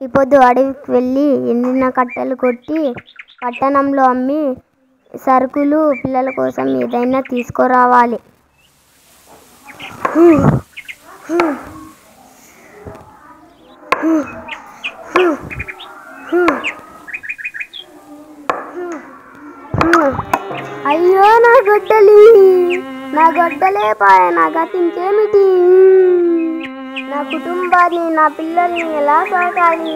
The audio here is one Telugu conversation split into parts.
ఈ పొద్దు అడవికి వెళ్ళి ఎండిన కట్టెలు కొట్టి పట్టణంలో అమ్మి సరుకులు పిల్లల కోసం ఏదైనా తీసుకురావాలి. అయ్యో నా గొడ్డలే పాయ, నా గతి ఇంకేమిటి? నా కుటుంబాన్ని, నా పిల్లల్ని ఎలా సాకాలి?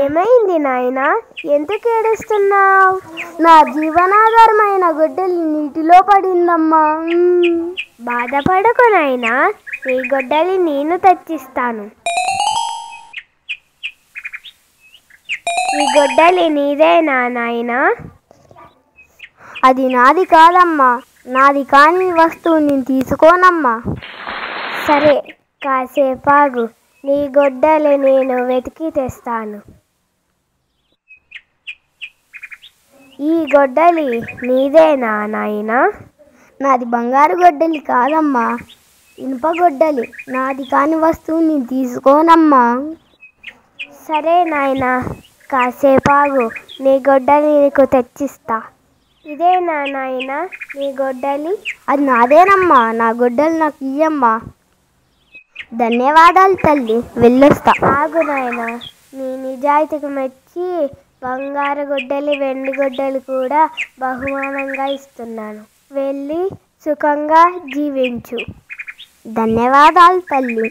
ఏమైంది నాయనా, ఎందుకు ఏడుస్తున్నావు? నా జీవనాధారమైన గొడ్డలి నీటిలో పడిందమ్మా. బాధపడకు నాయనా, నీ గొడ్డలి నేను తెచ్చిస్తాను. ఈ గొడ్డలి నీదేనా నాయనా? అది నాది కాదమ్మా, నాది కాని వస్తువు నేను తీసుకోనమ్మా. సరే, కాసేపాగు, నీ గొడ్డలి నేను వెతికి తెస్తాను. ఈ గొడ్డలి నీదేనా నాయనా? నాది బంగారు గొడ్డలి కాదమ్మా, ఇనుప గొడ్డలి. నాది కాని వస్తువు నేను తీసుకోనమ్మా. సరే నాయనా, కాసేపాగు, నీ గొడ్డలి నీకు తెచ్చిస్తా. ఇదేనా నాయనా నీ గొడ్డలి? అది నాదేనమ్మా, నా గొడ్డలి నాకు ఇయ్యమ్మా. ధన్యవాదాలు తల్లి, వెళ్ళొస్తా. ఆగు నాయనా, నీ నిజాయితీకి మెచ్చి బంగారు గొడ్డలి, వెండి గొడ్డలి కూడా బహుమానంగా ఇస్తున్నాను. వెళ్ళి సుఖంగా జీవించు. ధన్యవాదాలు తల్లి.